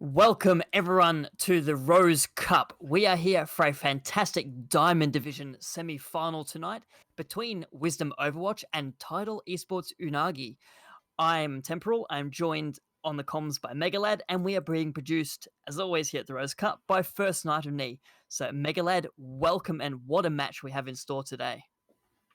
Welcome everyone to the Rose Cup. We are here for a fantastic Diamond Division semi-final tonight between Wisdom Overwatch and Tidal Esports Unagi. I'm Temporal. I'm joined on the comms by Megalad, and we are being produced, as always, here at the Rose Cup by First Night of Knee. So, Megalad, welcome, and what a match we have in store today.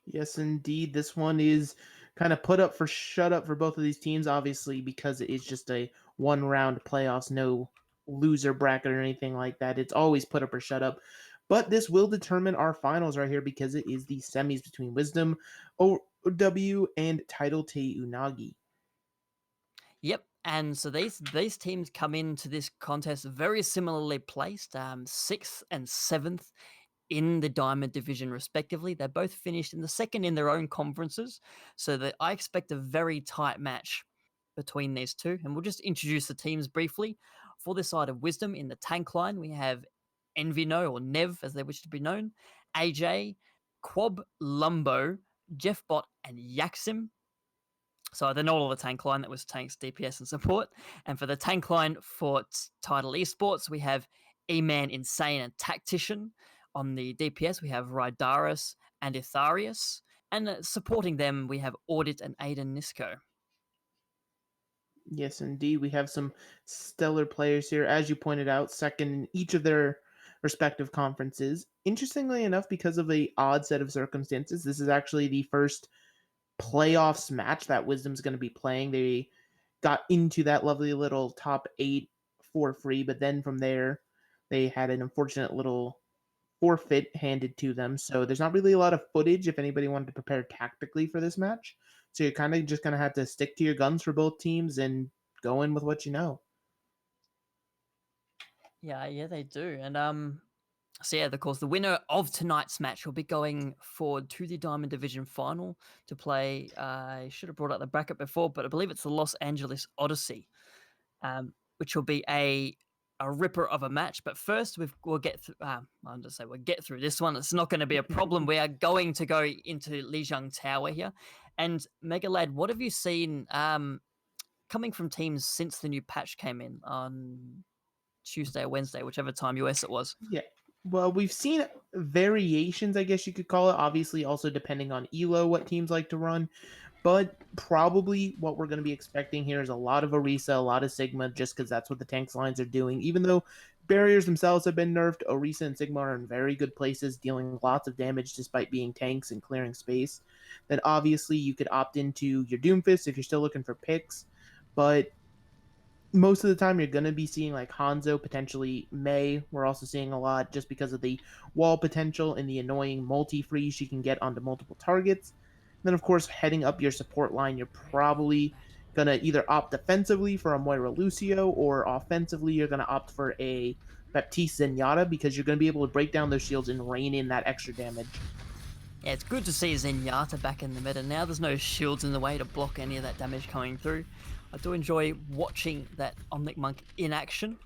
Yes, indeed. This one is kind of put up for shut up for both of these teams, obviously, because it is just a one round playoffs, no loser bracket or anything like that. It's always put up or shut up. But this will determine our finals right here because it is the semis between Wisdom OW and Title Te Unagi. Yep. And so these teams come into this contest very similarly placed, sixth and seventh in the Diamond Division, respectively. They both finished in the second in their own conferences, so that I expect a very tight match between these two. And we'll just introduce the teams briefly. For this side of Wisdom, in the tank line, we have Envino, or Nev, as they wish to be known, AJ, Quab, Lumbo, Jeffbot, and Yaxim. So they're not all the tank line. That was tanks, DPS, and support. And for the tank line for Tidal Esports, we have E-Man, Insane, and Tactician. On the DPS, we have Rydaris and Itharius. And supporting them, we have Audit and Aiden Nisco. Yes, indeed. We have some stellar players here, as you pointed out, second in each of their respective conferences. Interestingly enough, because of a odd set of circumstances, this is actually the first playoffs match that Wisdom's going to be playing. They got into that lovely little top eight for free, but then from there, they had an unfortunate little forfeit handed to them. So there's not really a lot of footage if anybody wanted to prepare tactically for this match. So you're kind of just going to have to stick to your guns for both teams and go in with what you know. Yeah, they do. And so yeah, of course, the winner of tonight's match will be going forward to the Diamond Division final to play. I should have brought up the bracket before, but I believe it's the Los Angeles Odyssey, which will be a ripper of a match. But first, we'll get through. I'll just say we'll get through this one. It's not going to be a problem. We are going to go into Lijiang Tower here. And Megalad, what have you seen coming from teams since the new patch came in on Tuesday or Wednesday, whichever time US it was? Yeah. Well, we've seen variations, I guess you could call it. Obviously, also depending on ELO, what teams like to run. But probably what we're going to be expecting here is a lot of Orisa, a lot of Sigma, just because that's what the tanks lines are doing. Even though barriers themselves have been nerfed, Orisa and Sigma are in very good places, dealing lots of damage despite being tanks and clearing space. Then obviously you could opt into your Doomfist if you're still looking for picks. But most of the time you're going to be seeing like Hanzo, potentially Mei. We're also seeing a lot just because of the wall potential and the annoying multi-freeze she can get onto multiple targets. Then, of course, heading up your support line, you're probably going to either opt defensively for a Moira Lucio or offensively, you're going to opt for a Baptiste Zenyatta because you're going to be able to break down those shields and rain in that extra damage. Yeah, it's good to see Zenyatta back in the meta. Now there's no shields in the way to block any of that damage coming through. I do enjoy watching that Omnic Monk in action.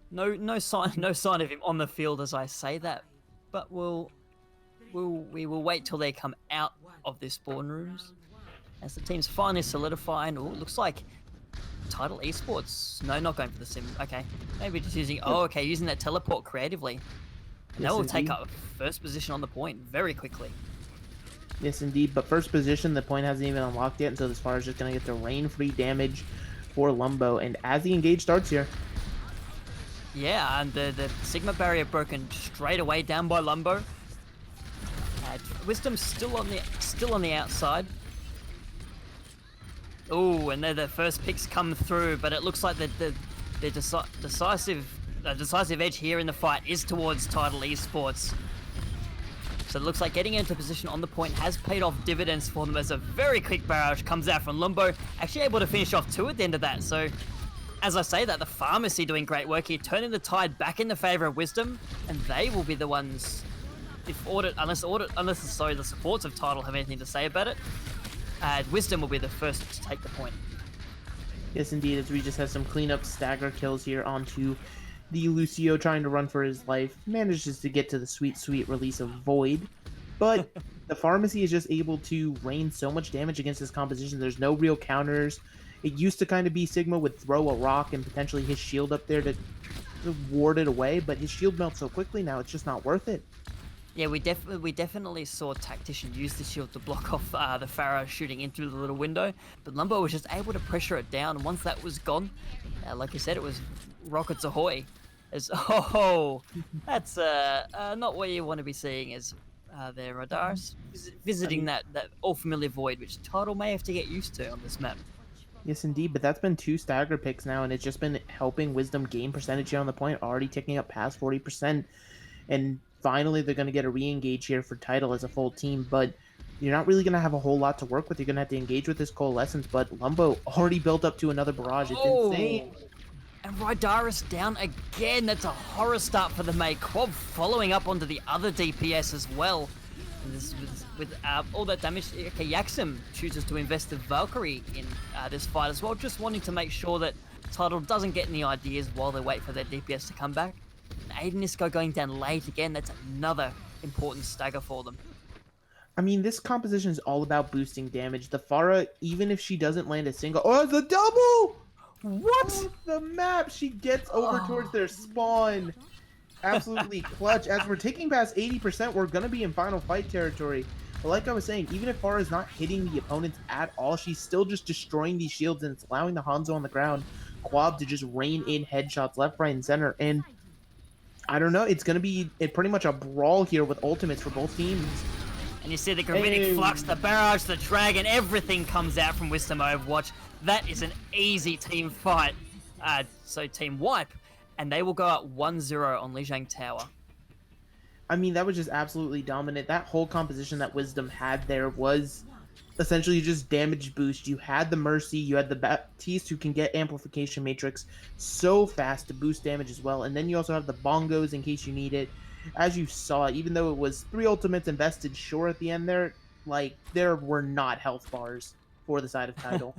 No sign of him on the field as I say that, but we will wait till they come out of their spawn rooms as the teams finally solidify. And looks like Tidal Esports. No, not going for the sim. Okay, maybe just using. Oh, okay, using that teleport creatively. And Yes, they will take indeed. up first position on the point very quickly. Yes, indeed. But first position, the point hasn't even unlocked yet, and so this far is just going to get the rain-free damage for Lumbo. And as the engage starts here, Yeah, and the Sigma barrier broken straight away down by Lumbo. Wisdom's still on the outside. Oh, and the first picks come through, but it looks like the decisive edge here in the fight is towards Tidal Esports. So it looks like getting into position on the point has paid off dividends for them as a very quick barrage comes out from Lumbo, actually able to finish off two at the end of that. So as I say that, the Pharmacy doing great work here, turning the tide back in the favor of Wisdom, and they will be the ones, unless the supports of Tidal have anything to say about it, Wisdom will be the first to take the point. yes, indeed, as we just have some cleanup stagger kills here onto the Lucio trying to run for his life. Manages to get to the sweet, sweet release of Void. But the Pharmacy is just able to rain so much damage against this composition. There's no real counters. It used to kind of be Sigma would throw a rock and potentially his shield up there to ward it away, but his shield melts so quickly now it's just not worth it. Yeah, we definitely saw Tactician use the shield to block off the Pharah shooting in through the little window, but Lumbo was just able to pressure it down. And once that was gone, like you said, it was rockets ahoy. As that's not what you want to be seeing as there, Radaris I visiting mean, that all familiar void, which Tidal may have to get used to on this map. yes, indeed, but that's been two stagger picks now, and it's just been helping Wisdom gain percentage here on the point, already ticking up past 40%. And finally, they're going to get a re engage here for Tidal as a full team, but you're not really going to have a whole lot to work with. You're going to have to engage with this Coalescence, but Lumbo already built up to another barrage. It's insane. Oh, and Rydaris down again. That's a horror start for the May. Quab following up onto the other DPS as well. And this with all that damage. Okay, Yaxim chooses to invest the Valkyrie in this fight as well, just wanting to make sure that Tidal doesn't get any ideas while they wait for their DPS to come back. And Aiden Isco going down late again. That's another important stagger for them. I mean, this composition is all about boosting damage. The Pharah, even if she doesn't land a single... Oh, it's a double! What? Off the map, she gets over towards their spawn. Absolutely clutch. As we're taking past 80%, we're going to be in final fight territory. But like I was saying, even if Pharah is not hitting the opponents at all, she's still just destroying these shields, and it's allowing the Hanzo on the ground, Quab, to just rain in headshots left, right, and center. And I don't know, it's going to be pretty much a brawl here with ultimates for both teams. And you see the Gravitic Flux, the Barrage, the Dragon, everything comes out from Wisdom Overwatch. That is an easy team fight. So team wipe. And they will go out 1-0 on Lijiang Tower. I mean, that was just absolutely dominant. That whole composition that Wisdom had there was essentially just damage boost. You had the Mercy, you had the Baptiste who can get Amplification Matrix so fast to boost damage as well. And then you also have the Bongos in case you need it. As you saw, even though it was 3 ultimates invested sure at the end there, like, there were not health bars for the side of Tidal.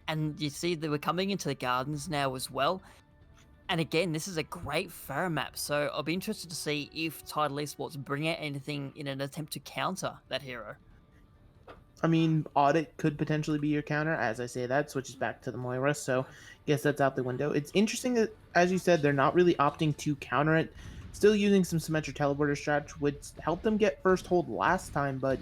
And you see that we're coming into the gardens now as well. And again, this is a great Pharah map, so I'll be interested to see if Tidal Esports bring out anything in an attempt to counter that hero. I mean, Audit could potentially be your counter. As I say that, switches back to the Moira, so guess that's out the window. It's interesting that, as you said, they're not really opting to counter it. Still using some Symmetric Teleporter strat, which helped them get first hold last time, but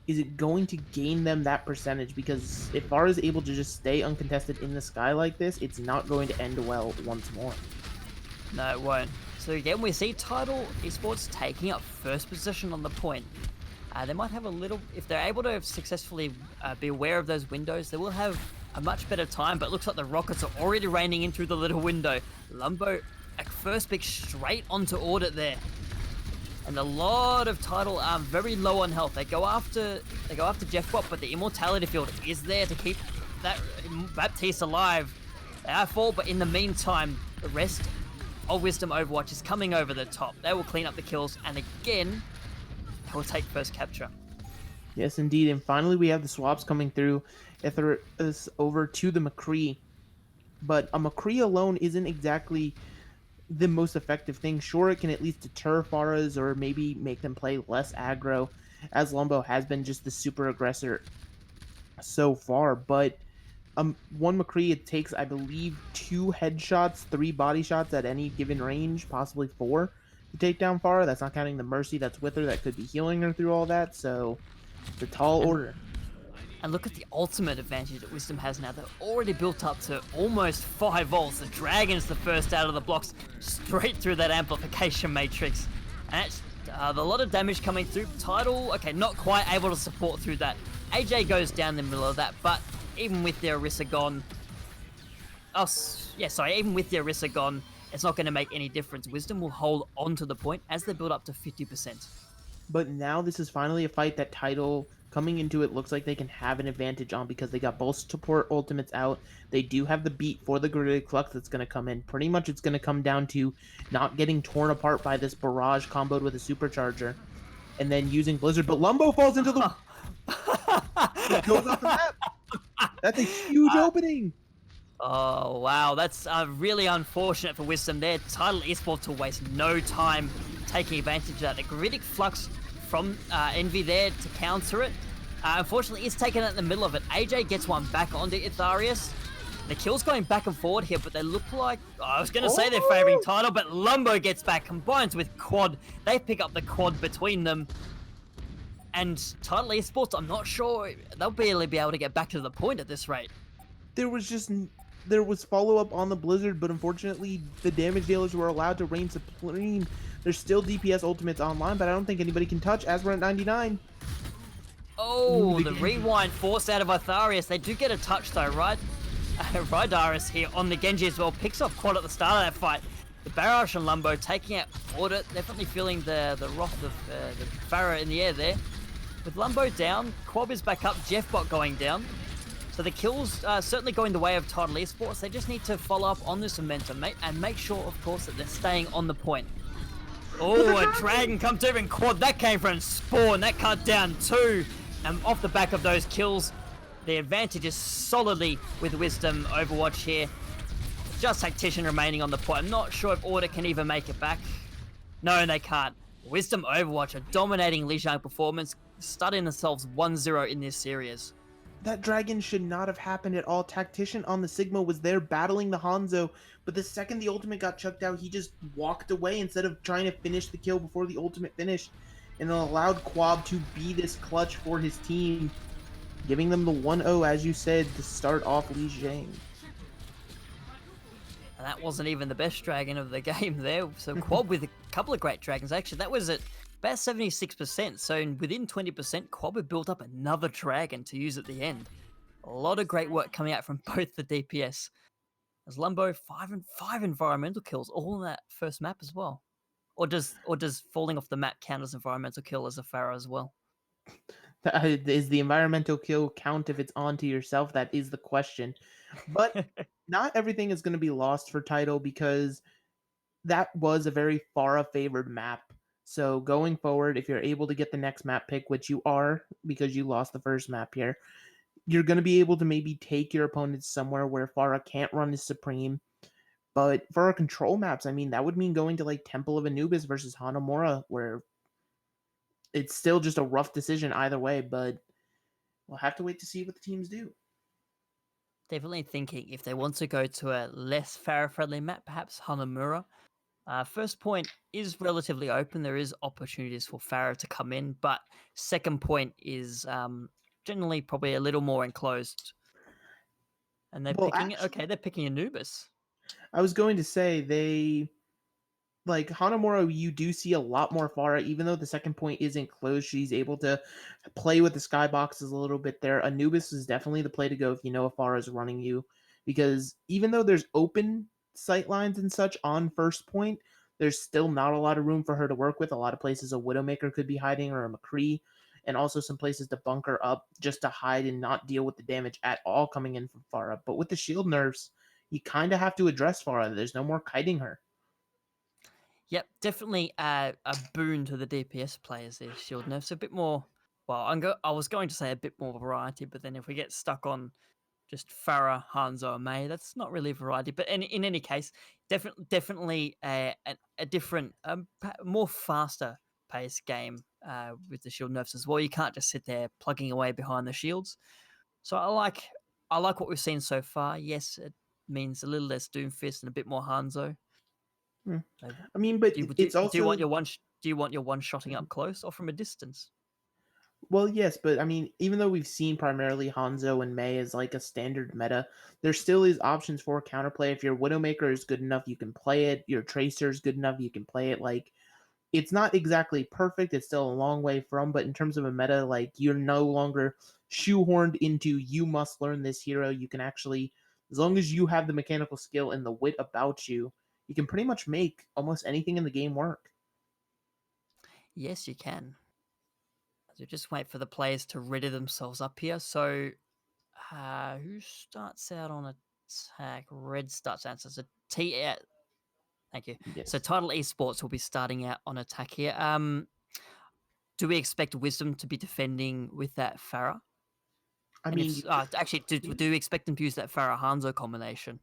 is it going to gain them that percentage? Because if Var is able to just stay uncontested in the sky like this, it's not going to end well once more. No, it won't. So again, we see Tidal Esports taking up first position on the point. They might have a little, if they're able to successfully be aware of those windows, they will have a much better time, but it looks like the rockets are already raining in through the little window. Lumbo, a first pick straight onto Audit there. And a lot of Tidal very low on health. They go after Jeff Watt, but the Immortality Field is there to keep that Baptiste alive. They are full, but in the meantime, the rest of Wisdom Overwatch is coming over the top. They will clean up the kills, and again, they will take first capture. Yes, indeed. And finally, we have the swaps coming through. Ether is over to the McCree. But a McCree alone isn't exactly the most effective thing. Sure, it can at least deter Pharahs or maybe make them play less aggro, as Lumbo has been just the super aggressor so far. But one McCree, it takes, I believe, 2 headshots, 3 body shots at any given range, possibly 4 to take down Pharah. That's not counting the Mercy that's with her that could be healing her through all that. So it's a tall order. And look at the ultimate advantage that Wisdom has now. They're already built up to almost 5 volts. The Dragon's the first out of the blocks, straight through that amplification matrix. And it's a lot of damage coming through. Tidal, okay, not quite able to support through that. AJ goes down the middle of that, but even with their Orisa gone... even with their Orisa gone, it's not going to make any difference. Wisdom will hold on to the point as they build up to 50%. But now this is finally a fight that Tidal, coming into it, looks like they can have an advantage on because they got both support ultimates out. They do have the beat for the Gravitic Flux that's going to come in. Pretty much it's going to come down to not getting torn apart by this Barrage comboed with a Supercharger. And then using Blizzard. But Lumbo falls into the... It goes off the map. That's a huge opening. Oh, wow. That's really unfortunate for Wisdom there. Tidal Esports will waste no time taking advantage of that. The Gravitic Flux from Envy there to counter it. Unfortunately, it's taken out in the middle of it. AJ gets one back onto Itharius. The kill's going back and forward here, but they look like, oh, I was going to say they're favoring Oh, Tidal, but Lumbo gets back, combines with Quad. They pick up the Quad between them. And Tidal Esports, I'm not sure they'll barely be able to get back to the point at this rate. there was just there was follow up on the Blizzard, but unfortunately the damage dealers were allowed to reign supreme. There's still DPS ultimates online, but I don't think anybody can touch as we're at 99. Ooh, Oh, the the Genji. rewind forced out of Itharius. They do get a touch though, right? Rydaris here on the Genji as well. Picks off Quad at the start of that fight. The Barrage and Lumbo taking out Audit. Definitely feeling the wrath of the Pharah in the air there. With Lumbo down, Quab is back up. Jeffbot going down. So the kills certainly going the way of Tidal Esports. They just need to follow up on this momentum, mate, and make sure, of course, that they're staying on the point. But the Oh, a dragon comes over in Quad. That came from Spawn. That cut down two. And off the back of those kills, the advantage is solidly with Wisdom Overwatch here. Just Tactician remaining on the point. I'm not sure if Order can even make it back. No, they can't. Wisdom Overwatch, a dominating Lijiang performance, starting themselves 1-0 in this series. that dragon should not have happened at all. Tactician on the Sigma was there battling the Hanzo, but the second the ultimate got chucked out, he just walked away instead of trying to finish the kill before the ultimate finished, and allowed Quab to be this clutch for his team, giving them the 1-0, as you said, to start off Li Jiang. And that wasn't even the best dragon of the game there. So Quad with a couple of great dragons. Actually, that was at about 76%. So within 20%, Quad had built up another dragon to use at the end. A lot of great work coming out from both the DPS. As Lumbo, five environmental kills, all in that first map as well. Or does falling off the map count as environmental kill as a Pharaoh as well? Is the environmental kill count if it's onto yourself? That is the question. But not everything is going to be lost for Tidal, because that was a very far favored map. So going forward, if you're able to get the next map pick, which you are because you lost the first map here, you're going to be able to maybe take your opponents somewhere where Farah can't run as Supreme. But for our control maps, I mean, that would mean going to like Temple of Anubis versus Hanamura, where it's still just a rough decision either way, but we'll have to wait to see what the teams do. Definitely thinking if they want to go to a less Pharaoh-friendly map, perhaps Hanamura. First point is relatively open. There is opportunities for Pharaoh to come in, but second point is generally probably a little more enclosed. And they're Well, picking actually, they're picking Anubis. I was going to say they like Hanamura, you do see a lot more Farah, even though the second point isn't closed. She's able to play with the skyboxes a little bit there. Anubis is definitely the play to go if you know if Farah is running you, because even though there's open sight lines and such on first point, there's still not a lot of room for her to work with. A lot of places a Widowmaker could be hiding, or a McCree, and also some places to bunker up just to hide and not deal with the damage at all coming in from Farah. But with the shield nerfs, you kind of have to address Farah. There's no more kiting her. Yep, definitely a boon to the DPS players there, Shield Nerfs. A bit more, well, I was going to say a bit more variety, but then if we get stuck on just Farah, Hanzo, and May, that's not really a variety. But in any case, definitely a different, more faster paced game with the Shield Nerfs as well. You can't just sit there plugging away behind the shields. So I like what we've seen so far. Yes, it means a little less Doomfist and a bit more Hanzo. Hmm. So I mean, but it's do you want also your do you want your one shotting up close or from a distance? well, yes, but I mean, even though we've seen primarily Hanzo and Mei as like a standard meta, there still is options for counterplay. If your Widowmaker is good enough, you can play it. Your Tracer is good enough, you can play it. Like, it's not exactly perfect. It's still a long way from, but in terms of a meta, like, you're no longer shoehorned into you must learn this hero. You can actually, as long as you have the mechanical skill and the wit about you, you can pretty much make almost anything in the game work. Yes, you can. So just wait for the players to ready themselves up here. So who starts out on attack? Red starts out. So it's a T. Thank you. So Yes. Tidal Esports will be starting out on attack here. Do we expect Wisdom to be defending with that Farah? I And mean, if you could. actually, do we expect them to use that Farah Hanzo combination?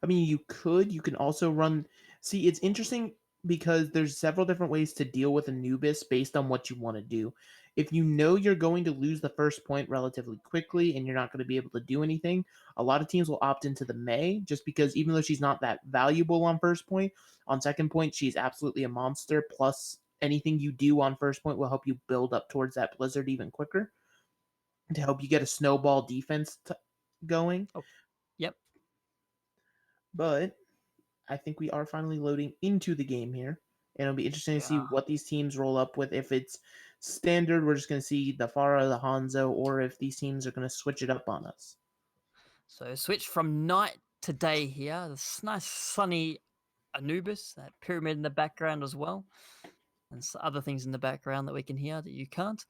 I mean, you could. You can also run. See, it's interesting because there's several different ways to deal with Anubis based on what you want to do. if you know you're going to lose the first point relatively quickly and you're not going to be able to do anything, a lot of teams will opt into the May just because even though she's not that valuable on first point, on second point, she's absolutely a monster. Plus, anything you do on first point will help you build up towards that Blizzard even quicker to help you get a snowball defense going. Oh, yep. But I think we are finally loading into the game here. And it'll be interesting to see Yeah. what these teams roll up with. If it's standard, we're just going to see the Pharah, the Hanzo, or if these teams are going to switch it up on us. So switch from night to day here. This nice sunny Anubis, that pyramid in the background as well, and other things in the background that we can hear that you can't.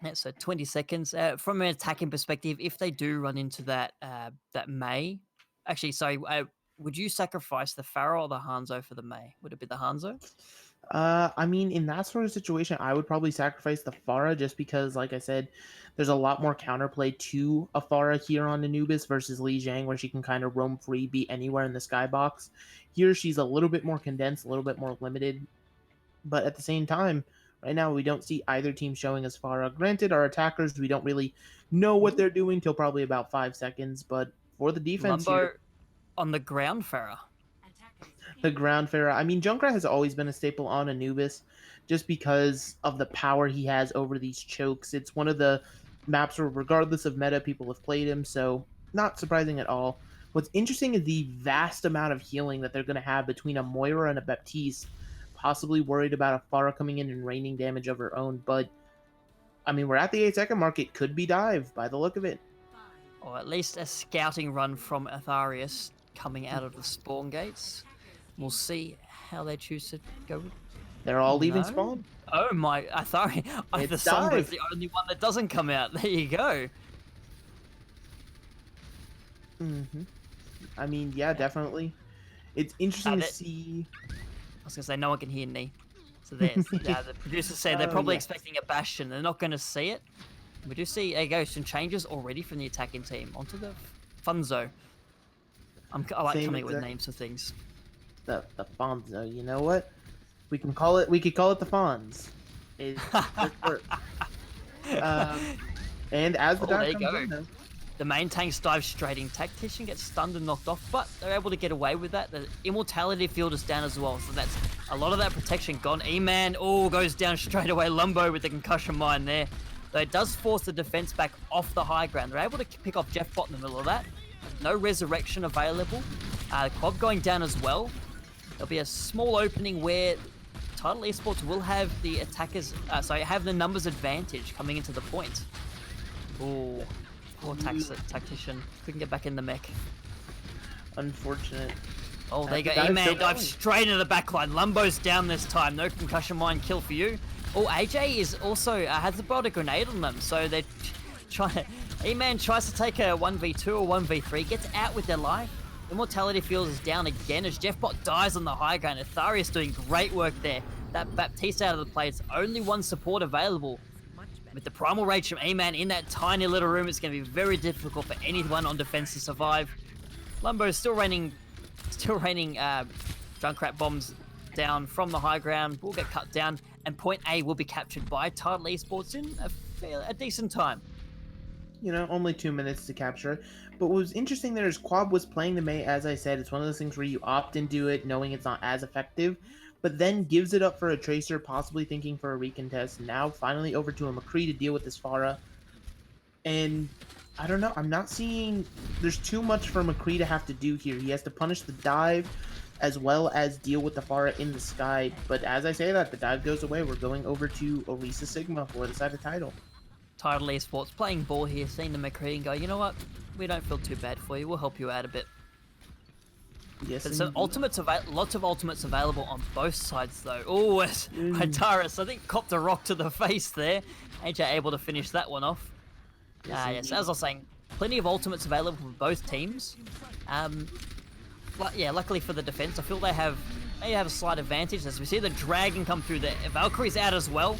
Yeah, so 20 seconds. From an attacking perspective, if they do run into that that May, actually, sorry, would you sacrifice the Pharaoh or the Hanzo for the May? Would it be the Hanzo? I mean, in that sort of situation, I would probably sacrifice the Pharah just because, like I said, there's a lot more counterplay to a Pharah here on Anubis versus Li Jiang, where she can kind of roam free, be anywhere in the skybox. Here, she's a little bit more condensed, a little bit more limited, but at the same time, right now we don't see either team showing as Pharah. Granted, our attackers, we don't really know what they're doing till probably about 5 seconds, but for the defense here, Lumbo on the ground Pharaoh. the ground Pharaoh. I mean, Junkrat has always been a staple on Anubis just because of the power he has over these chokes. It's one of the maps where, regardless of meta, people have played him, so not surprising at all. What's interesting is the vast amount of healing that they're going to have between a Moira and a Baptiste, possibly worried about a Pharah coming in and raining damage of her own, but I mean, we're at the 8 second mark. It could be dive by the look of it. Or at least a scouting run from Atharius coming out of the spawn gates. We'll see how they choose to go. They're all leaving No? spawn. Oh my, Athari, the It's Sombra is dive. the only one that doesn't come out. There you go. I mean, yeah, definitely. It's interesting to that- see. I was gonna say no one can hear me. So there's the producers say they're Oh, probably yes. expecting a Bastion. They're not going to see it. We do see some changes already from the attacking team onto the Funzo. I like Same coming up with exact- names for things. The Fonzo. You know what? We can call it. We could call it the Fonz. It works. And as the Oh, there dive you comes go. in, though, The main tanks dive straight in. Tactician gets stunned and knocked off, but they're able to get away with that. The immortality field is down as well, so that's a lot of that protection gone. E-Man goes down straight away. Lumbo with the concussion mine there. Though it does force the defense back off the high ground. They're able to pick off Jeff Bot in the middle of that. No resurrection available. Quad going down as well. There'll be a small opening where Tidal Esports will have the attackers, have the numbers advantage coming into the point. Ooh. Poor tactician. Couldn't get back in the mech. unfortunate. Oh, there you go. The dive's E-Man still dives going. straight into the backline. Lumbo's down this time. No concussion mine kill for you. Oh, AJ is also has about a grenade on them, so they're trying. E-Man tries to take a 1v2 or 1v3, gets out with their life. Immortality field is down again as Jeffbot dies on the high ground. Atharius doing great work there. That Baptiste out of the play. It's only one support available. With the Primal Rage from E-Man in that tiny little room, it's going to be very difficult for anyone on defense to survive. Lumbo is still raining Junkrat bombs down from the high ground. Will get cut down, and point A will be captured by Tidal Esports in a decent time. You know, only 2 minutes to capture it. But what was interesting there is Quab was playing the May, as I said. It's one of those things where you opt into it knowing it's not as effective, but then gives it up for a Tracer, possibly thinking for a recontest. Now finally over to a McCree to deal with this Pharah. And I don't know, I'm not seeing... There's too much for McCree to have to do here. He has to punish the dive as well as deal with the Pharah in the sky. But as I say that, the dive goes away. We're going over to Orisa Sigma for the side of Tidal. Tidal Esports playing ball here, seeing the McCree and go, you know what? We don't feel too bad for you. We'll help you out a bit. Yes, But so indeed. lots of ultimates available on both sides though. Oh, Hytaris, I think copped a rock to the face there. AJ able to finish that one off. Yes, as I was saying, plenty of ultimates available for both teams. Luckily for the defense, I feel they have a slight advantage as we see the dragon come through there. Valkyrie's out as well.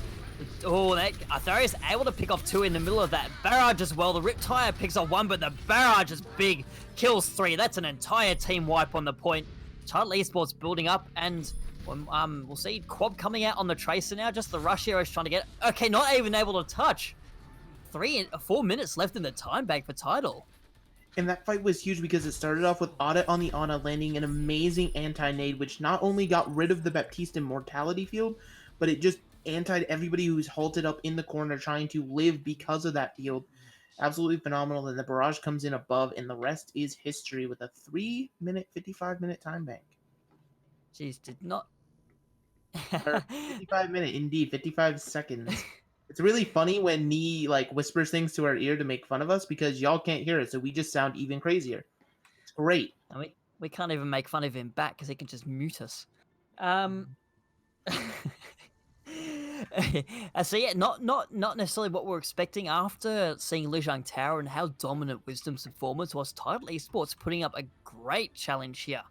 Oh, Atharius able to pick off 2 in the middle of that barrage as well. The Riptire picks up 1, but the barrage is big. Kills 3. That's an entire team wipe on the point. Tidal Esports building up, and We'll see Quab coming out on the Tracer now. Just the rush arrows trying to get. Okay, not even able to touch. 4 minutes left in the time bank for Tidal. And that fight was huge because it started off with Audit on the Ana landing an amazing anti-nade, which not only got rid of the Baptiste immortality field, but it just antied everybody who's halted up in the corner trying to live because of that field. Absolutely phenomenal. Then the barrage comes in above, and the rest is history with a 3-minute, 55-minute time bank. Jeez, did not. Or 55-minute, indeed, 55 seconds. It's really funny when Nee like whispers things to our ear to make fun of us because y'all can't hear it, so we just sound even crazier. It's great. And we can't even make fun of him back because he can just mute us. Um, so yeah, not necessarily what we're expecting after seeing Lijiang Tower and how dominant Wisdom's performance was. Tidal Esports putting up a great challenge here.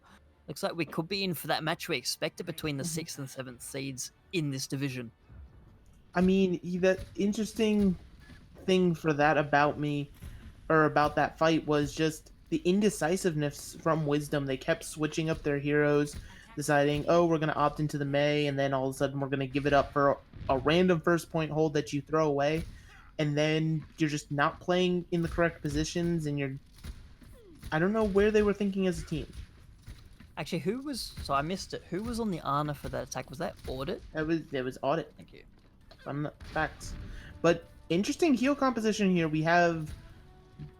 Looks like we could be in for that match we expected between the 6th and 7th seeds in this division. I mean, the interesting thing for that about me, or about that fight, was just the indecisiveness from Wisdom. They kept switching up their heroes, deciding, oh, we're going to opt into the Mei, and then all of a sudden we're going to give it up for a random first point hold that you throw away. And then you're just not playing in the correct positions, and I don't know where they were thinking as a team. Actually, so I missed it. Who was on the Ana for that attack? Was that Audit? It was Audit. Thank you. Facts. But interesting heal composition here. We have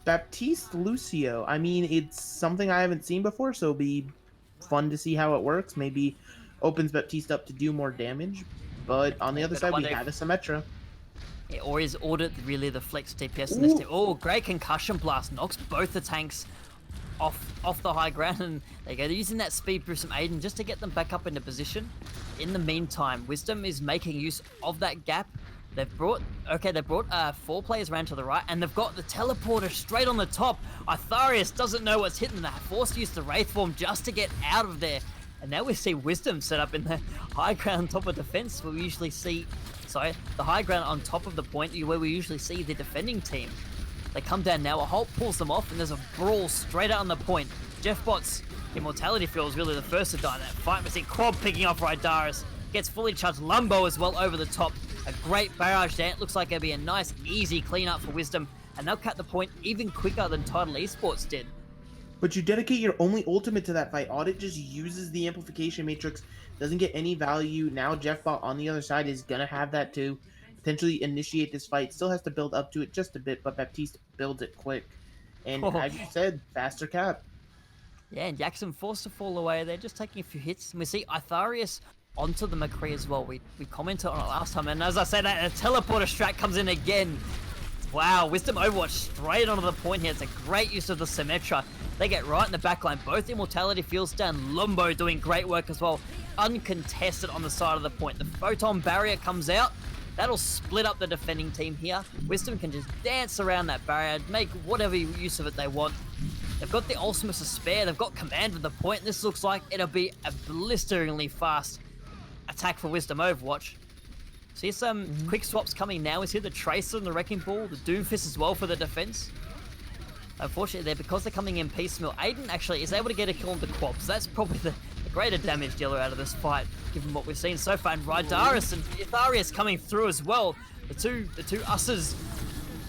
Baptiste Lucio. I mean, it's something I haven't seen before, so it'll be fun to see how it works. Maybe opens Baptiste up to do more damage. But on the other side, we have a Symmetra. Yeah, or is Audit really the flex DPS in this team? Oh, great concussion blast. Knocks both the tanks off the high ground, and they go. They're using that speed boost from Aiden just to get them back up into position. In the meantime, Wisdom is making use of that gap. They've brought 4 players around to the right, and they've got the teleporter straight on the top. Artharius doesn't know what's hitting them. They're forced to use the Wraith form just to get out of there. And now we see Wisdom set up in the high ground top of defense, where we usually see, the high ground on top of the point where we usually see the defending team. They come down now, a Halt pulls them off, and there's a brawl straight out on the point. Jeffbot's Immortality Field is really the first to die in that fight. We see Quab picking off Rydaris, gets fully charged Lumbo as well over the top. A great barrage there. It looks like it'll be a nice, easy cleanup for Wisdom, and they'll cut the point even quicker than Tidal Esports did. But you dedicate your only ultimate to that fight. Audit just uses the amplification matrix, doesn't get any value. Now Jeffbot on the other side is going to have that too. Potentially initiate this fight. Still has to build up to it just a bit, but Baptiste builds it quick. And as you said, faster cap. Yeah, and Jackson forced to fall away. They're just taking a few hits. And we see Artharius onto the McCree as well. We commented on it last time, and as I said, a teleporter strat comes in again. Wow, Wisdom Overwatch straight onto the point here. It's a great use of the Symmetra. They get right in the backline. Both Immortality Fields down. Lumbo doing great work as well. Uncontested on the side of the point. The Photon Barrier comes out. That'll split up the defending team here. Wisdom can just dance around that barrier, make whatever use of it they want. They've got the Ultimus to spare. They've got command of the point. This looks like it'll be a blisteringly fast attack for Wisdom Overwatch. So here's some quick swaps coming now. We see the Tracer and the Wrecking Ball, the Doomfist as well for the defense. Unfortunately, because they're coming in piecemeal, Aiden actually is able to get a kill on the Quab. So that's probably the greater damage dealer out of this fight, given what we've seen so far. And Rydaris and Itharius coming through as well. The two Usses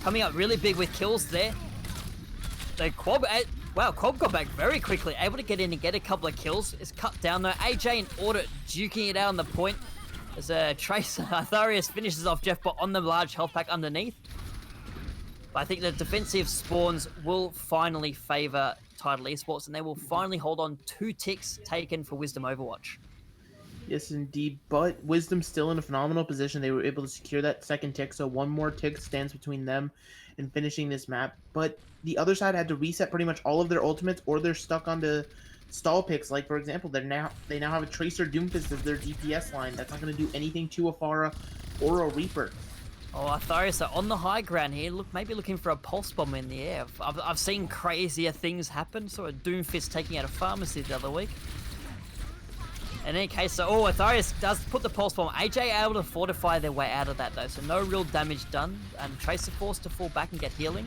coming up really big with kills there. Quab got back very quickly, able to get in and get a couple of kills. It's cut down though. AJ and Audit duking it out on the point. As Tracer, Artharius finishes off Jeffbot on the large health pack underneath. But I think the defensive spawns will finally favor Tidal Esports, and they will finally hold on 2 ticks taken for Wisdom Overwatch. Yes, indeed. But Wisdom's still in a phenomenal position. They were able to secure that second tick, so 1 more tick stands between them and finishing this map. But the other side had to reset pretty much all of their ultimates, or they're stuck onto stall picks. Like, for example, they now have a Tracer Doomfist as their DPS line. That's not going to do anything to a Pharah or a Reaper. Oh, Artharius are on the high ground here. Maybe looking for a pulse bomb in the air. I've seen crazier things happen. Saw a Doomfist taking out a pharmacy the other week. In any case, Artharius does put the pulse bomb. AJ able to fortify their way out of that though, so no real damage done. And Tracer forced to fall back and get healing.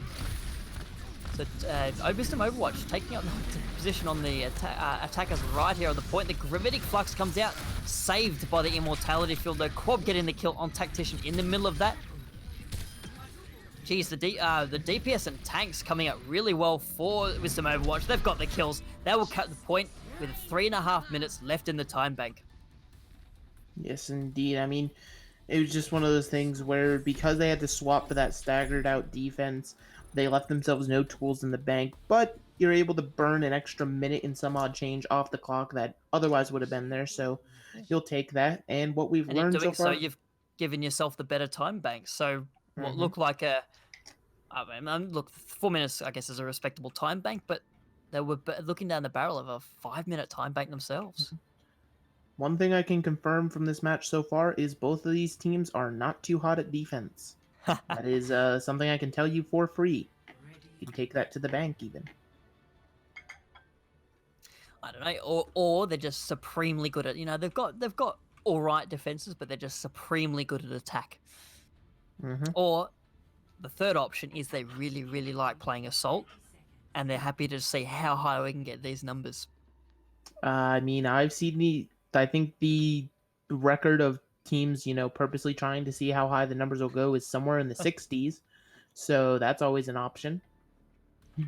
Wisdom Overwatch taking up the position on the attackers right here on the point. The Gravitic Flux comes out, saved by the Immortality Field. The Quab getting the kill on Tactician in the middle of that. Geez, the DPS and tanks coming out really well for Wisdom Overwatch. They've got the kills. They will cut the point with 3.5 minutes left in the time bank. Yes, indeed. I mean, it was just one of those things where because they had to swap for that staggered out defense, they left themselves no tools in the bank. But you're able to burn an extra minute and some odd change off the clock that otherwise would have been there. So Yeah. you'll take that. And what we've And in learned so doing so, far. you've given yourself the better time bank. So what Mhm. looked like look, 4 minutes, I guess, is a respectable time bank, but they were looking down the barrel of a 5 minute time bank themselves. One thing I can confirm from this match so far is both of these teams are not too hot at defense. That is something I can tell you for free. You can take that to the bank, even. I don't know, or they're just supremely good at, they've got all right defenses, but they're just supremely good at attack. Hmm. Or the third option is they really, really like playing assault, and they're happy to see how high we can get these numbers. I mean, I've seen the. I think the record of teams, purposely trying to see how high the numbers will go is somewhere in the 60s. So that's always an option.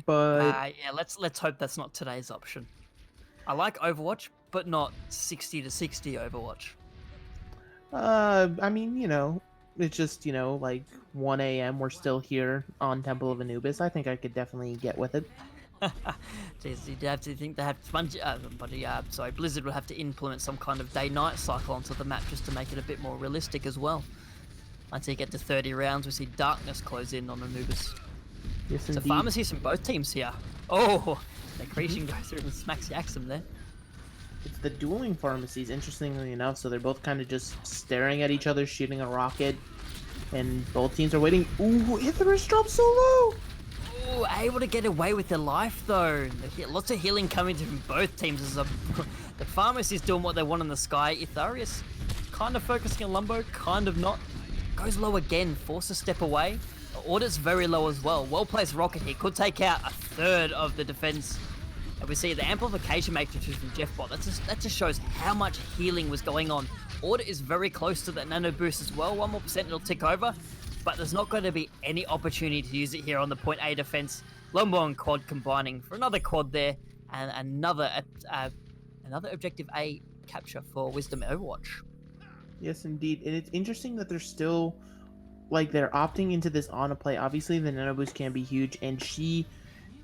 But Yeah, let's hope that's not today's option. I like Overwatch, but not 60 to 60 Overwatch. I mean, it's just like 1 a.m. We're still here on Temple of Anubis. I think I could definitely get with it. Jeez, you'd have to think they have Blizzard would have to implement some kind of day-night cycle onto the map just to make it a bit more realistic as well. Until you get to 30 rounds, we see darkness close in on Anubis. Yes, So indeed. pharmacies from both teams here. Oh, the Creation goes through and smacks Yaxum there. It's the dueling pharmacies, interestingly enough. So they're both kind of just staring at each other, shooting a rocket, and both teams are waiting. Ooh, Icarus dropped so low. Oh, able to get away with their life though. Lots of healing coming from both teams. As the pharmacy's doing what they want in the sky. Itharius kind of focusing on Lumbo, kind of not. Goes low again, forced a step away. Order's very low as well. Well-placed rocket here. Could take out a third of the defense. And we see the amplification matrix from Jeffbot. That just shows how much healing was going on. Order is very close to that nano boost as well. 1 more percent, it'll tick over. But there's not going to be any opportunity to use it here on the point A defense. Lombo and Quad combining for another quad there. And another objective A capture for Wisdom Overwatch. Yes, indeed. And it's interesting that they're still they're opting into this Ana play. Obviously, the nano boost can be huge, and she,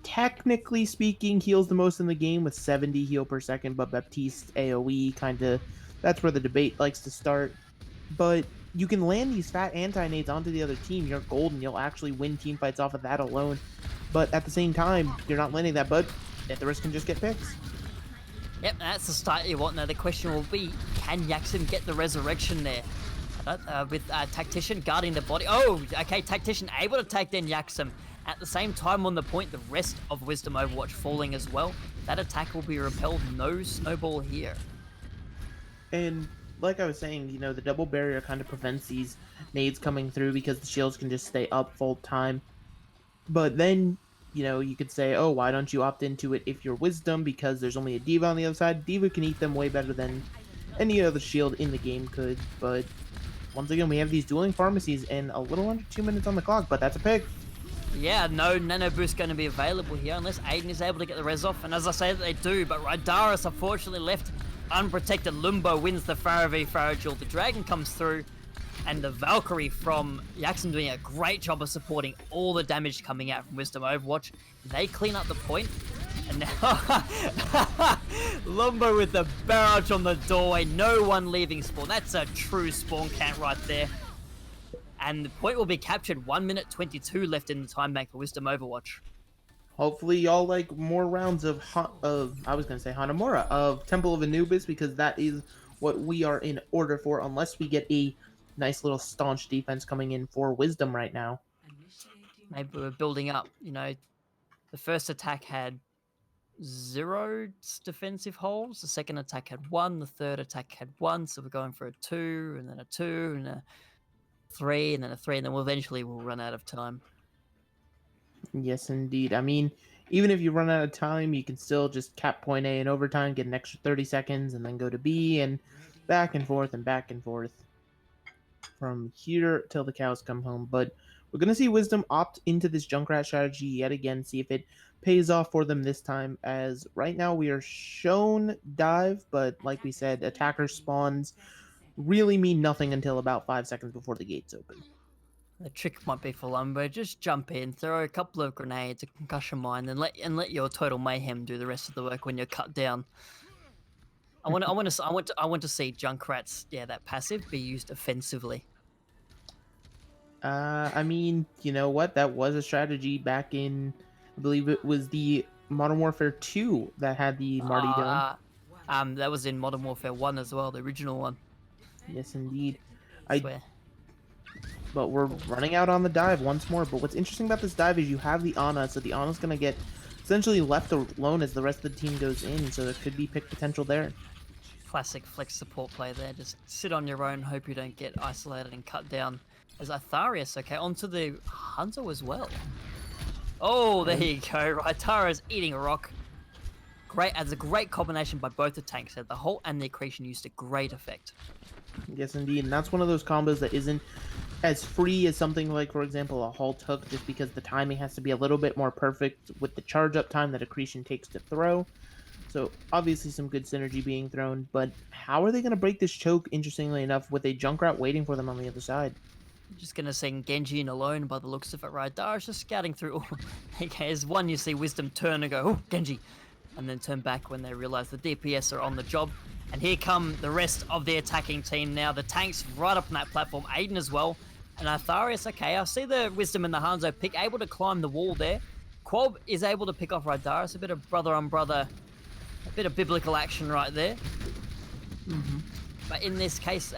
technically speaking, heals the most in the game with 70 heal per second. But Baptiste AOE kind of that's where the debate likes to start. But you can land these fat anti-nades onto the other team. You're golden. You'll actually win team fights off of that alone. But at the same time, you're not landing that. But Icarus can just get picks. Yep, that's the start you want. Now the question will be, can Yaxim get the resurrection there? With Tactician guarding the body. Oh, okay, Tactician able to take down Yaxim. At the same time on the point, the rest of Wisdom Overwatch falling as well. That attack will be repelled. No snowball here. And like I was saying, the double barrier kind of prevents these nades coming through because the shields can just stay up full time. But then, you could say, oh, why don't you opt into it if you're Wisdom because there's only a Diva on the other side? Diva can eat them way better than any other shield in the game could. But once again, we have these dueling pharmacies and a little under 2 minutes on the clock, but that's a pick. Yeah, no nano boost going to be available here unless Aiden is able to get the res off. And as I say that they do, but Rydaris unfortunately left unprotected. Lumbo wins the Pharah v Pharah duel. The Dragon comes through, and the Valkyrie from Yaxim doing a great job of supporting all the damage coming out from Wisdom Overwatch. They clean up the point, and now Lumbo with the barrage on the doorway. No one leaving spawn. That's a true spawn count right there. And the point will be captured. 1 minute 22 left in the time bank for Wisdom Overwatch. Hopefully, y'all like more rounds of I was gonna say Hanamura of Temple of Anubis because that is what we are in order for. Unless we get a nice little staunch defense coming in for Wisdom right now. Maybe we're building up. The first attack had 0 defensive holes. The second attack had 1. The third attack had 1. So we're going for a 2, and then a 2, and a 3, and then a 3, and then we'll run out of time. Yes, indeed. I mean, even if you run out of time, you can still just cap point A in overtime, get an extra 30 seconds, and then go to B, and back and forth from here till the cows come home. But we're going to see Wisdom opt into this Junkrat strategy yet again, see if it pays off for them this time. As right now we are shown dive, but like we said, attacker spawns really mean nothing until about 5 seconds before the gates open. The trick might be for Lumbo, just jump in, throw a couple of grenades, a concussion mine, and let your total mayhem do the rest of the work when you're cut down. I want to see Junkrat's, yeah, that passive be used offensively. I mean, you know what? That was a strategy back in, I believe it was the Modern Warfare 2 that had the Marty Dome. Uh, that was in Modern Warfare 1 as well, the original one. Yes, indeed. I I swear. But we're Oh, running out on the dive once more. But what's interesting about this dive is you have the Ana, so the Ana's gonna get essentially left alone as the rest of the team goes in. So there could be pick potential there. classic flex support play there. Just sit on your own, hope you don't get isolated and cut down. As Atharius, okay, onto the Hunter as well. Oh, there And you go. Right, Tara's eating a rock. Great, as a great combination by both the tanks. The Halt and the Accretion used a great effect. yes, indeed, and that's one of those combos that isn't as free as something like, for example, a Halt Hook, just because the timing has to be a little bit more perfect with the charge up time that Accretion takes to throw. So obviously some good synergy being thrown, but how are they going to break this choke? Interestingly enough, with a Junkrat waiting for them on the other side. Just gonna send Genji in alone by the looks of it, right? Dara's just scouting through. Okay, as one you see Wisdom turn and go, oh, Genji, and then turn back when they realize the DPS are on the job. And here come the rest of the attacking team now. The tanks right up on that platform, Aiden as well. And Artharius, okay, I see the Wisdom and the Hanzo pick, able to climb the wall there. Quob is able to pick off Rydaris, a bit of brother on brother, a bit of biblical action right there. Mm-hmm. But in this case,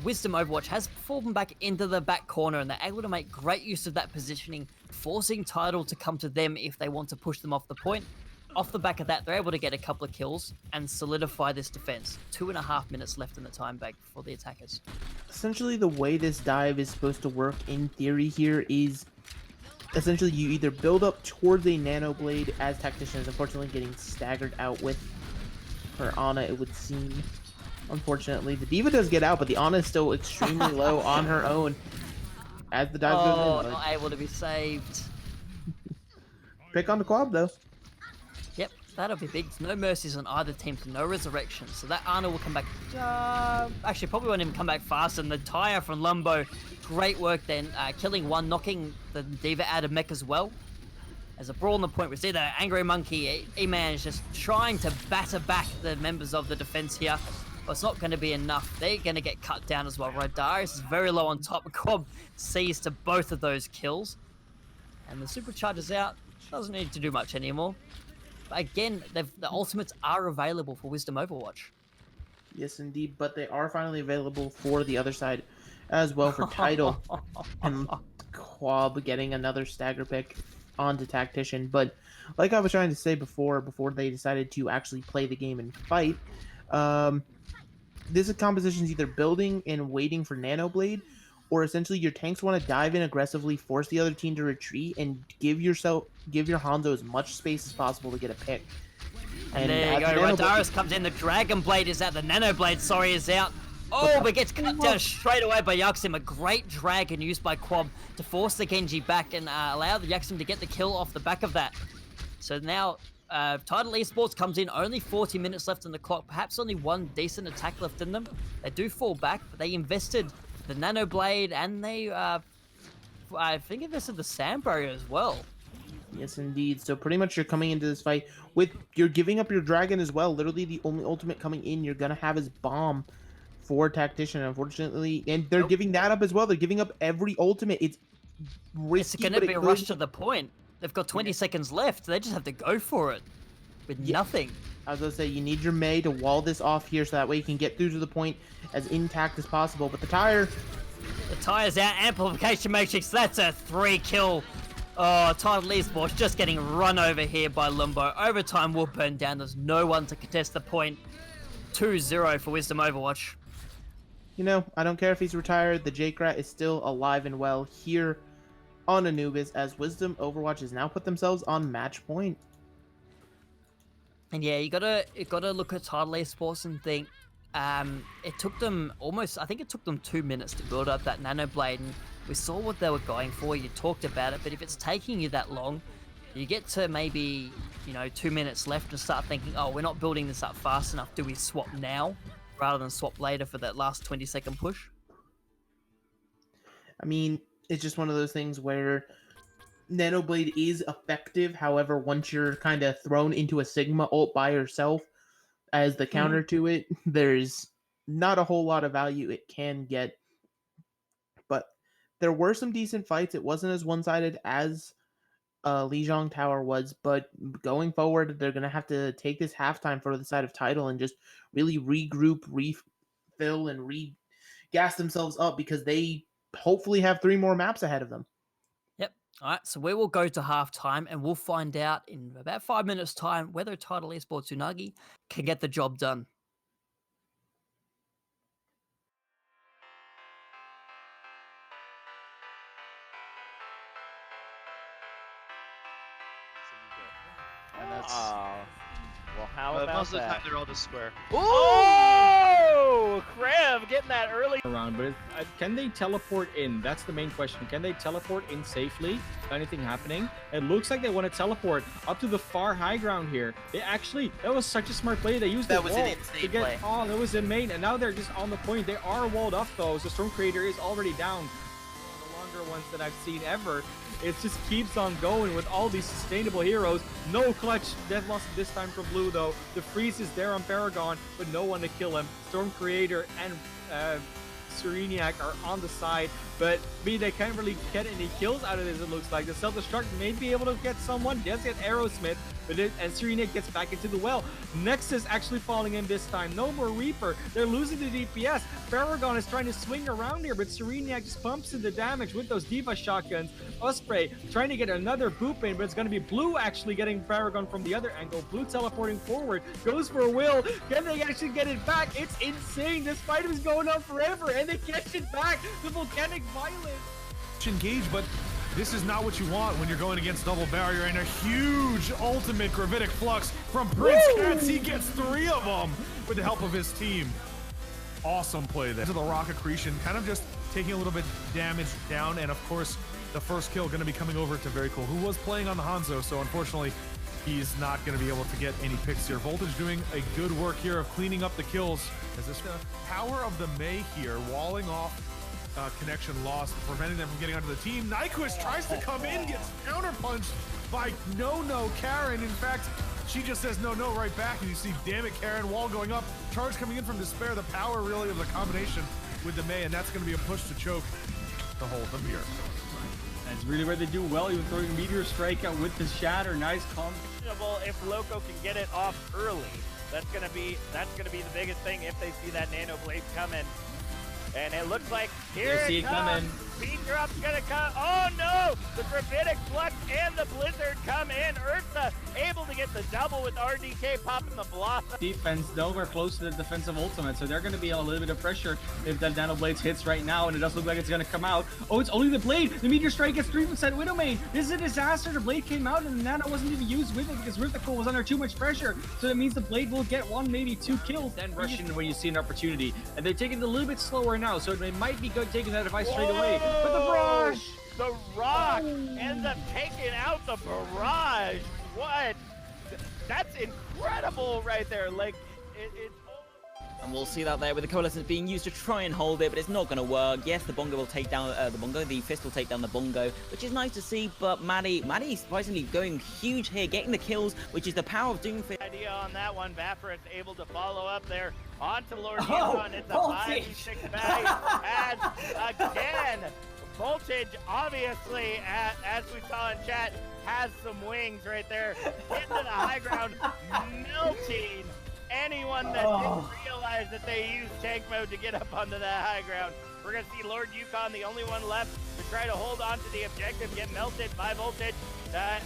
Wisdom Overwatch has fallen back into the back corner and they're able to make great use of that positioning, forcing Tidal to come to them if they want to push them off the point. Off the back of that, they're able to get a couple of kills and solidify this defense. 2.5 minutes left in the time bank for the attackers. Essentially, the way this dive is supposed to work in theory here is essentially you either build up towards a Nano Blade as Tactician is unfortunately getting staggered out with her Ana, it would seem. Unfortunately, the Diva does get out, but the Ana is still extremely low on her own as the dive goes Oh, in. But not able to be saved. pick on the Quab, though. Yep, that'll be big. No mercies on either team, so no resurrection. So that Ana will come back. Actually, probably won't even come back fast. And the tire from Lumbo, great work then. Killing one, knocking the Diva out of mech as well. As a brawl on the point, we see the Angry Monkey, E-Man is just trying to batter back the members of the defense here. But it's not going to be enough. They're going to get cut down as well. Darius is very low on top. Cobb sees to both of those kills. And the supercharger's out. Doesn't need to do much anymore. But again, the ultimates are available for Wisdom Overwatch. Yes, indeed, but they are finally available for the other side as well for Tidal and Quab getting another stagger pick onto Tactician. But like I was trying to say before they decided to actually play the game and fight, this composition is either building and waiting for Nano Blade, or essentially your tanks want to dive in aggressively, force the other team to retreat, and give your Hanzo as much space as possible to get a pick. And there you go, Rydaris comes in, the Dragon Blade is out, the Nano Blade, is out. Oh, but gets cut down straight away by Yaxim. A great dragon used by Quab to force the Genji back and allow the Yaxim to get the kill off the back of that. So now, Tidal Esports comes in, only 40 minutes left on the clock, perhaps only one decent attack left in them. They do fall back, but they invested the Nano Blade and they, I think, invested the Sand Barrier as well. Yes, indeed. So pretty much you're coming into this fight with, you're giving up your dragon as well. Literally the only ultimate coming in you're going to have is bomb for Tactician, unfortunately. And they're giving that up as well. They're giving up every ultimate. It's risky, It's going to be a rush to the point. They've got 20 seconds left. They just have to go for it with nothing. I was going to say, you need your Mei to wall this off here so that way you can get through to the point as intact as possible. But the tire... The tire's out. Amplification Matrix. That's a 3-kill. Oh, Tidal Esports just getting run over here by Lumbo. Overtime will burn down. There's no one to contest the point. 2-0 for Wisdom Overwatch. You know, I don't care if he's retired. The J-Crat is still alive and well here on Anubis, as Wisdom Overwatch has now put themselves on match point. And yeah, you gotta look at Tidal Esports and think, it took them almost, I think it took them 2 minutes to build up that Nano Blade, and we saw what they were going for. You talked about it, but if it's taking you that long, you get to maybe 2 minutes left and start thinking, oh, we're not building this up fast enough. Do we swap now rather than swap later for that last 20-second push? I mean, it's just one of those things where Nanoblade is effective. However, once you're kind of thrown into a Sigma ult by yourself as the Mhm. counter to it, there's not a whole lot of value it can get. But there were some decent fights. It wasn't as one sided as Lijiang Tower was, but going forward, they're going to have to take this halftime for the side of Tidal and just really regroup, refill, and gas themselves up because they hopefully have 3 more maps ahead of them. Yep. All right. So we will go to halftime and we'll find out in about 5 minutes' time whether Tidal Esports Unagi can get the job done. And that's Well, how most about of the time that? they're all just square. Oh! Krev getting that early. Around, but can they teleport in? That's the main question. Can they teleport in safely? Anything happening? It looks like they want to teleport up to the far high ground here. They actually, that was such a smart play. They used That the was wall an insane to get. play. Oh, that was in main, and now they're just on the point. They are walled up though. So Storm Creator is already down. One of the longer ones that I've seen ever. It just keeps on going with all these sustainable heroes. No clutch death loss this time for Blue though. The freeze is there on Paragon, but no one to kill him. Storm Creator and Sereniac are on the side, but they can't really get any kills out of this. It looks like the self-destruct may be able to get someone. Does get Aerosmith, but and Sereniac gets back into the well. Nexus actually falling in this time. No more Reaper. They're losing the DPS. Paragon is trying to swing around here, but Sereniac just pumps in the damage with those Diva shotguns. Osprey trying to get another boop in, but it's going to be Blue actually getting Paragon from the other angle. Blue teleporting forward, goes for a Will. Can they actually get it back? It's insane. This fight is going on forever, and they catch it back. The volcanic violence. Engage, but this is not what you want when you're going against double barrier and a huge ultimate gravitic flux from Prince Cats. He gets 3 of them with the help of his team. Awesome play there. To the rock accretion, kind of just taking a little bit damage down, and of course the first kill going to be coming over to Very Cool, who was playing on the Hanzo, so unfortunately he's not going to be able to get any picks here. Voltage doing a good work here of cleaning up the kills as this power of the Mei here, walling off connection lost, preventing them from getting onto the team. Nyquist tries to come in, gets counterpunched by No Karen. In fact, she just says no right back, and you see, damn it, Karen, wall going up, charge coming in from Despair. The power really of the combination with the Mei, and that's going to be a push to choke to hold them here. That's really where they do well, even throwing a Meteor Strike out with the Shatter. Nice combo. If Loco can get it off early, that's gonna be the biggest thing if they see that Nano Blade coming. And it looks like here You see it it comes. coming. Speed drop's gonna come. Oh no! The Gravitic Flux and the Blizzard come in. Ursa able to get the double with RDK popping the Blossom. Defense nowhere close to the defensive ultimate, so they're going to be on a little bit of pressure if that Nano Blades hits right now, and it does look like it's going to come out. Oh, it's only the Blade. The Meteor Strike gets 3% Widowmane. This is a disaster. The Blade came out, and the Nano wasn't even used with it because Rifticle was under too much pressure, so that means the Blade will get 1, maybe 2 kills, then rush in when you see an opportunity. And they're taking it a little bit slower now, so it might be good taking that advice straight away. But the Barrage! The Rock ends up taking out the Barrage. What? That's incredible right there. Like, it's... And we'll see that there with the Coalescence being used to try and hold it, but it's not going to work. Yes, the Bongo will take down the Fist will take down the Bongo, which is nice to see, but Maddie surprisingly going huge here, getting the kills, which is the power of Doomfist. Idea on that one. Vaporous able to follow up there onto Lord Yukon. It's a 5v6 bag. And again, Voltage, obviously, as we saw in chat, has some wings right there. Getting to the high ground, melting anyone that didn't realize that they used tank mode to get up onto that high ground. We're going to see Lord Yukon, the only one left to try to hold on to the objective, get melted by Voltage.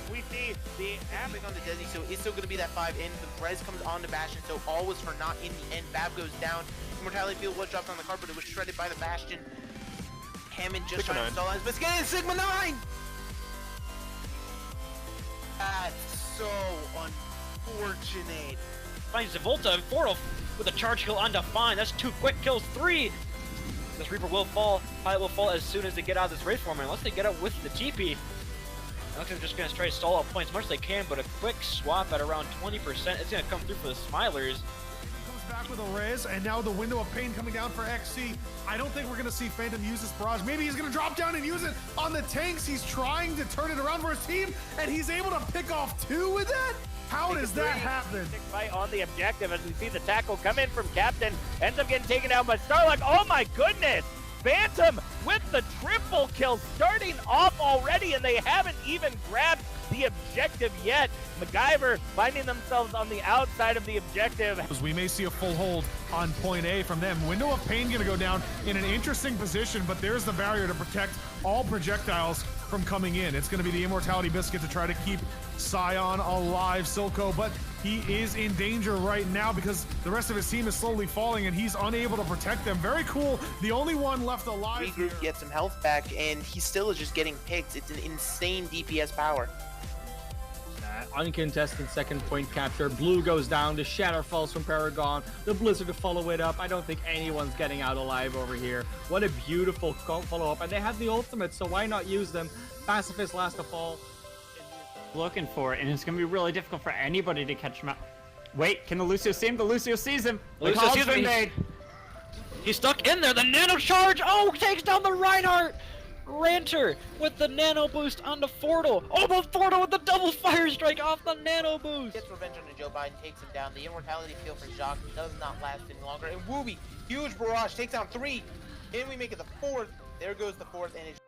We see the Amping on the Desi, so it's still going to be that 5 in. The Brez comes on to Bastion, so all was for naught in the end. Bab goes down. Immortality Field was dropped on the card, but it was shredded by the Bastion. Hammond just trying to stall lines, but it's getting Sigma 9! That's so unfortunate. Finds Volta and Portal with a charge kill on Define. That's 2 quick kills, 3. This Reaper will fall. Pilot will fall as soon as they get out of this race form. Unless they get out with the TP. Looks like they're just going to try to stall out points as much as they can, but a quick swap at around 20% is going to come through for the Smilers. Comes back with a res, and now the window of pain coming down for XC. I don't think we're going to see Phantom use this barrage. Maybe he's going to drop down and use it on the tanks. He's trying to turn it around for his team, and he's able to pick off 2 with that? How does that happen? Fight on the objective as we see the tackle come in from Captain. Ends up getting taken down by Starlock. Oh my goodness! Phantom with the triple kill starting off already, and they haven't even grabbed the objective yet. MacGyver finding themselves on the outside of the objective. We may see a full hold on point A from them. Window of Pain gonna go down in an interesting position, but there's the barrier to protect all projectiles from coming in. It's gonna be the Immortality Biscuit to try to keep Scion alive, Silco, but he is in danger right now because the rest of his team is slowly falling and he's unable to protect them. Very cool. The only one left alive here. Regroup, get some health back, and he still is just getting picked. It's an insane DPS power. Uncontested second point capture. Blue goes down. The shatter falls from Paragon. The Blizzard to follow it up. I don't think anyone's getting out alive over here. What a beautiful follow up. And they have the ultimate, so why not use them? Pacifist last to fall. Looking for it, and it's going to be really difficult for anybody to catch him up. Wait, can the Lucio see him? The Lucio sees him. The Lucio call's sees been him. made. He's stuck in there. The nano charge. Oh, takes down the Reinhardt. Ranter with the nano boost on the Fortal. Oh, but Fortal with the double fire strike off the nano boost. Gets revenge on Joe Biden, takes him down. The immortality field for Jacques does not last any longer. And Wooby, huge barrage, takes down 3. And we make it the 4th. There goes the 4th, and it's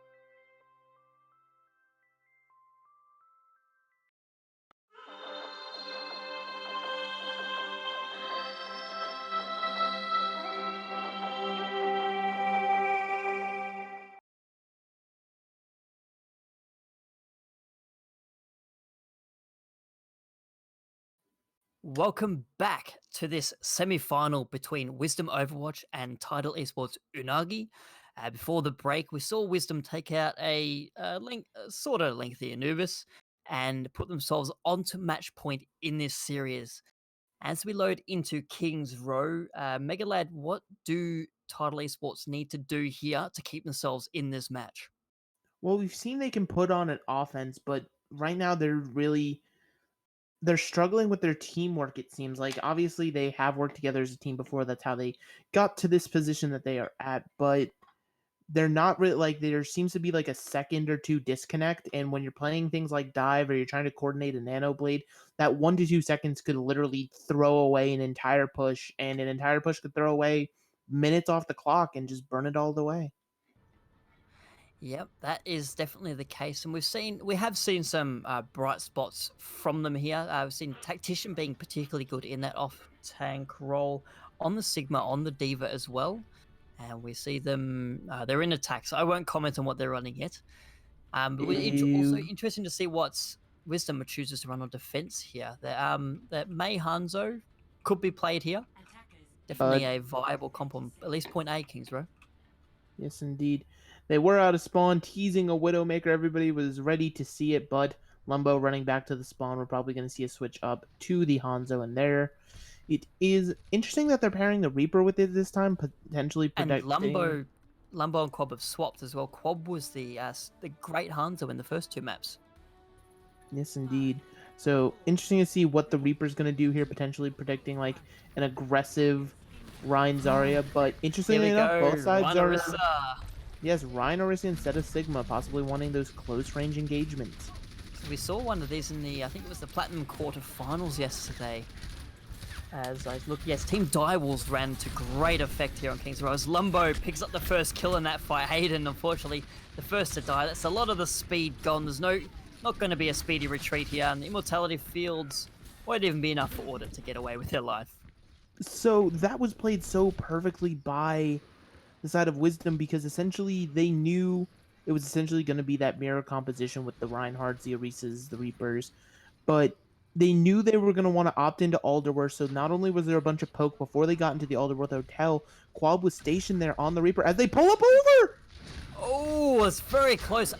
Welcome back to this semi-final between Wisdom Overwatch and Tidal Esports Unagi. Before the break, we saw Wisdom take out a sort of lengthy Anubis and put themselves onto match point in this series. As we load into King's Row, Megalad, what do Tidal Esports need to do here to keep themselves in this match? Well, we've seen they can put on an offense, but right now they're struggling with their teamwork, it seems like. Obviously, they have worked together as a team before. That's how they got to this position that they are at. But they're not really, like, there seems to be like a second or 2 disconnect. And when you're playing things like Dive or you're trying to coordinate a Nano Blade, that 1 to 2 seconds could literally throw away an entire push. And an entire push could throw away minutes off the clock and just burn it all the way. Yep, that is definitely the case, and we have seen some bright spots from them here. We've seen Tactician being particularly good in that off-tank role on the Sigma, on the Diva as well, and we see them. They're in attack, so I won't comment on what they're running yet. But also interesting to see what Wisdom chooses to run on defense here. That Mei Hanzo could be played here. Definitely a viable comp on at least point A, Kings Row. Yes, indeed. They were out of spawn, teasing a Widowmaker. Everybody was ready to see it, but Lumbo running back to the spawn. We're probably going to see a switch up to the Hanzo in there. It is interesting that they're pairing the Reaper with it this time, potentially protecting... And Lumbo and Quab have swapped as well. Quab was the great Hanzo in the first 2 maps. Yes, indeed. So, interesting to see what the Reaper's going to do here, potentially protecting like an aggressive Rhine Zarya, but interestingly enough, both sides are... Yes, Rhine Orisa instead of Sigma, possibly wanting those close-range engagements. So we saw one of these in the, I think it was the Platinum quarterfinals yesterday. As I look, yes, Team Direwolves ran to great effect here on King's Row. As Lumbo picks up the first kill in that fight. Hayden, unfortunately, the first to die. That's a lot of the speed gone. There's not going to be a speedy retreat here, and the Immortality Fields won't even be enough for Order to get away with their life. So that was played so perfectly by the side of Wisdom, because essentially they knew it was essentially going to be that mirror composition with the Reinhardts, the Orisas, the Reapers, but they knew they were going to want to opt into Alderworth, so not only was there a bunch of poke before they got into the Alderworth Hotel, Quab was stationed there on the Reaper as they pull up over! Oh, it's very close.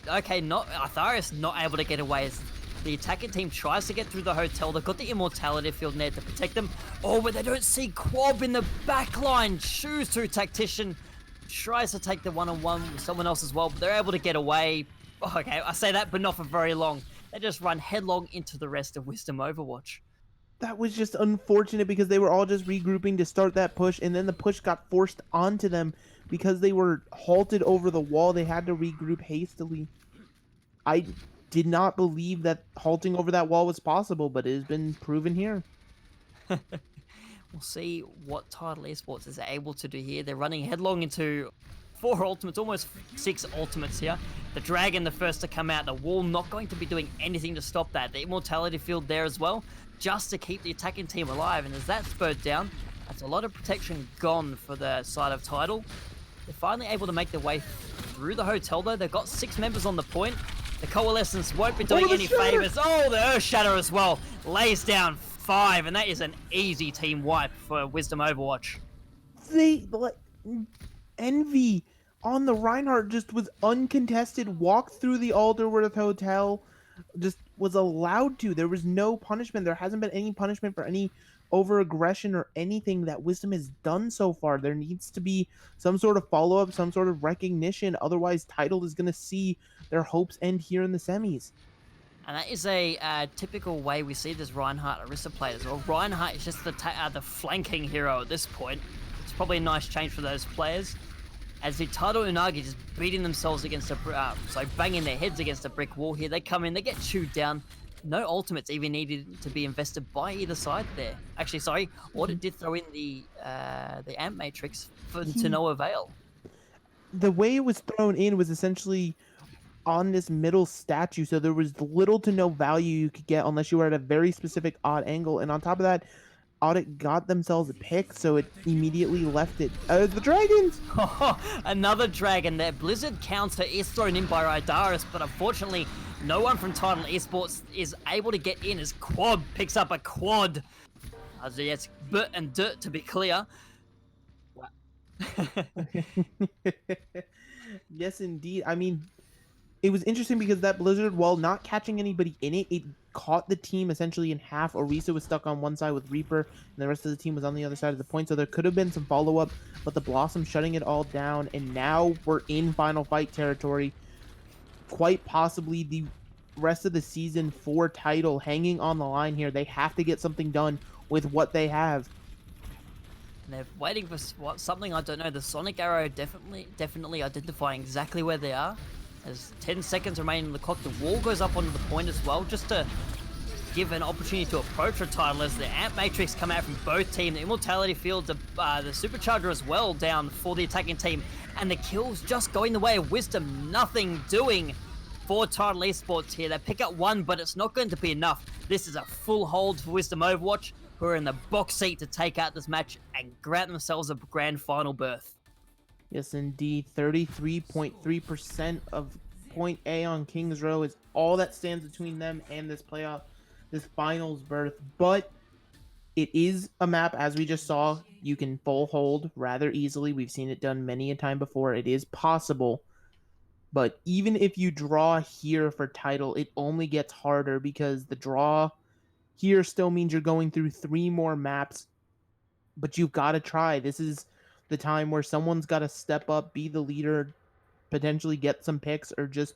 Okay, not Atharius not able to get away as The attacking team tries to get through the hotel. They've got the immortality field in there to protect them. Oh, but they don't see Quab in the back line. Choose to Tactician. Tries to take the one-on-one with someone else as well, but they're able to get away. Oh, okay, I say that, but not for very long. They just run headlong into the rest of Wisdom Overwatch. That was just unfortunate because they were all just regrouping to start that push, and then the push got forced onto them because they were halted over the wall. They had to regroup hastily. I did not believe that halting over that wall was possible, but it has been proven here. We'll see what Tidal Esports is able to do here. They're running headlong into 4 ultimates, almost 6 ultimates here. The Dragon, the first to come out. The wall not going to be doing anything to stop that. The immortality field there as well, just to keep the attacking team alive. And as that's spurred down, that's a lot of protection gone for the side of Tidal. They're finally able to make their way through the hotel, though. They've got 6 members on the point. The Coalescence won't be doing any favors. Oh, the Earth Shatter as well. Lays down 5, and that is an easy team wipe for Wisdom Overwatch. Envy on the Reinhardt just was uncontested, walked through the Alderworth Hotel, just was allowed to. There was no punishment. There hasn't been any punishment for any over-aggression or anything that Wisdom has done so far. There needs to be some sort of follow-up, some sort of recognition. Otherwise, Tidal is going to see their hopes end here in the semis. And that is a typical way we see this Reinhardt Orisa play as well. Reinhardt is just the flanking hero at this point. It's probably a nice change for those players. As the Tidal Unagi just beating themselves against banging their heads against a brick wall here. They come in, they get chewed down. No ultimates even needed to be invested by either side there. Actually, sorry, Audit did throw in the Amp Matrix to no avail. The way it was thrown in was essentially on this middle statue, so there was little to no value you could get unless you were at a very specific odd angle. And on top of that, Audit got themselves a pick, so it immediately left it. The Dragons! Another Dragon there. Blizzard counter is thrown in by Rydaris, but unfortunately, no one from Tidal Esports is able to get in as Quad picks up a quad. As it's Bert and Dirt, to be clear. Yes, indeed. I mean, it was interesting because that Blizzard, while not catching anybody in it, it caught the team essentially in half. Orisa was stuck on one side with Reaper, and the rest of the team was on the other side of the point, so there could have been some follow-up, but the Blossom shutting it all down, and now we're in Final Fight territory. Quite possibly the rest of the season for Tidal hanging on the line here. They have to get something done with what they have. And they're waiting for something, I don't know. The Sonic Arrow definitely identifying exactly where they are. There's 10 seconds remaining on the clock. The wall goes up onto the point as well, just to give an opportunity to approach a Tidal as the Amp Matrix come out from both teams. The Immortality Field, the Supercharger as well down for the attacking team. And the kills just going the way of Wisdom. Nothing doing for Tidal Esports here. They pick up 1, but it's not going to be enough. This is a full hold for Wisdom Overwatch, who are in the box seat to take out this match and grant themselves a grand final berth. Yes, indeed. 33.3% of point A on Kings Row is all that stands between them and this finals berth. But it is a map, as we just saw, you can full hold rather easily. We've seen it done many a time before. It is possible. But even if you draw here for Tidal, it only gets harder because the draw here still means you're going through 3 more maps. But you've got to try. This is the time where someone's got to step up, be the leader, potentially get some picks, or just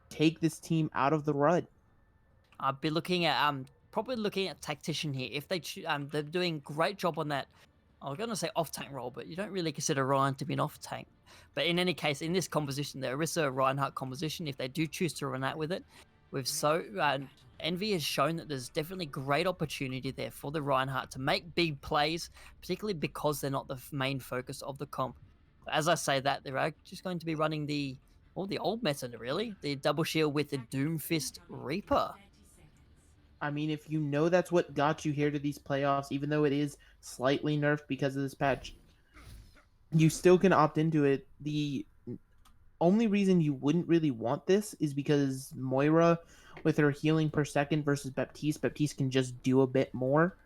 take this team out of the rut. I'd be looking at probably looking at Tactician here. If they're doing great job on that. I was going to say off-tank role, but you don't really consider Ryan to be an off-tank. But in any case, in this composition, the Orisa Reinhardt composition, if they do choose to run out with it, Envy has shown that there's definitely great opportunity there for the Reinhardt to make big plays, particularly because they're not the main focus of the comp. But as I say that, they're just going to be running the old meta, really, the double shield with the Doomfist Reaper. I mean, if you know that's what got you here to these playoffs, even though it is slightly nerfed because of this patch, you still can opt into it. The only reason you wouldn't really want this is because Moira, with her healing per second versus Baptiste can just do a bit more.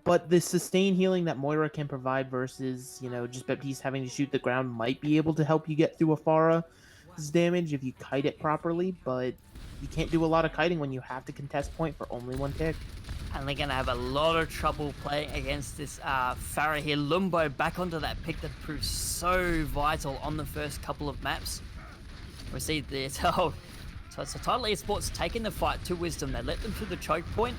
But the sustained healing that Moira can provide versus, just Baptiste having to shoot the ground might be able to help you get through a Pharah. damage if you kite it properly, but you can't do a lot of kiting when you have to contest point for only one tick. And they're going to have a lot of trouble playing against this Farah here. Lumbo back onto that pick that proved so vital on the first couple of maps. We see this. Oh, so Tidal Esports taking the fight to Wisdom. They let them through the choke point.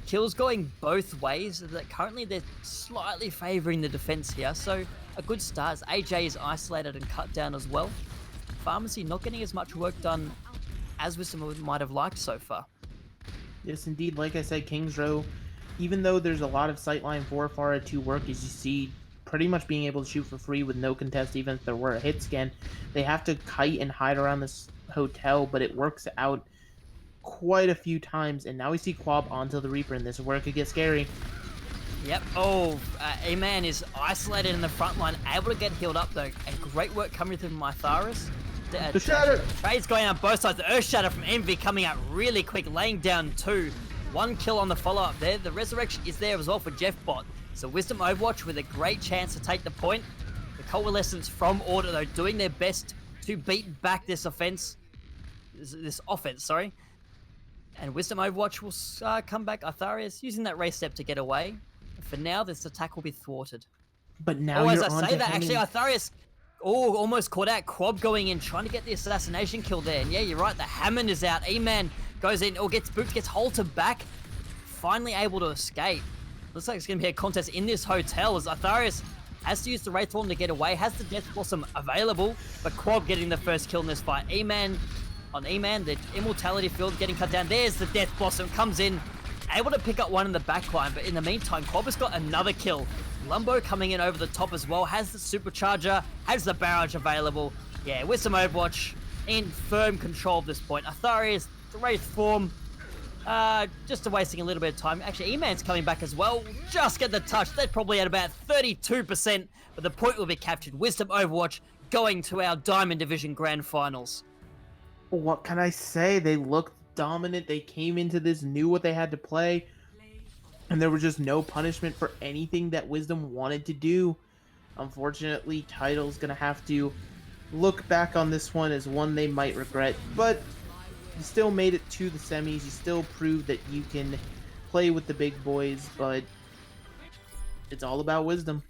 Kills going both ways. That currently they're slightly favouring the defense here. So a good start as AJ is isolated and cut down as well. Pharmacy not getting as much work done as Wisdom might have liked so far. Yes, indeed. Like I said, Kings Row, even though there's a lot of sightline for Farah to work, as you see, pretty much being able to shoot for free with no contest, even if there were a hit scan, they have to kite and hide around this hotel, but it works out quite a few times. And now we see Quab onto the Reaper, and this is where it could get scary. Yep. Oh, A-Man is isolated in the front line, able to get healed up though. And great work coming through Mytharis. The Shatter! Trades going on both sides. The Earth Shatter from Envy coming out really quick, laying down 2. 1 kill on the follow-up there. The Resurrection is there as well for JeffBot. So Wisdom Overwatch with a great chance to take the point. The Coalescence from Order though doing their best to beat back this offense. This offense, sorry. And Wisdom Overwatch will come back. Atharius using that race step to get away. For now, this attack will be thwarted. But now as you're I on say to that, actually, Henning. Atharius almost caught out. Quab going in, trying to get the assassination kill there. And yeah, you're right, the Hammond is out. E-Man goes in, gets booped, gets halted back. Finally able to escape. Looks like it's going to be a contest in this hotel as Atharius has to use the Wraithform to get away, has the Death Blossom available, but Quab getting the first kill in this fight. E-Man, the Immortality Field getting cut down. There's the Death Blossom, comes in, able to pick up one in the backline, but in the meantime, Quab has got another kill. Lumbo coming in over the top as well, has the Supercharger, has the Barrage available. Yeah, with some Overwatch in firm control at this point. Atharius, the Wraith form, just wasting a little bit of time. Actually, E-Man's coming back as well. Just get the touch. They're probably at about 32%, but the point will be captured. Wisdom Overwatch going to our Diamond Division Grand Finals. What can I say? They looked dominant. They came into this, knew what they had to play, and there was just no punishment for anything that Wisdom wanted to do. Unfortunately, Tidal's going to have to look back on this one as one they might regret, but you still made it to the semis. You still proved that you can play with the big boys, but it's all about Wisdom.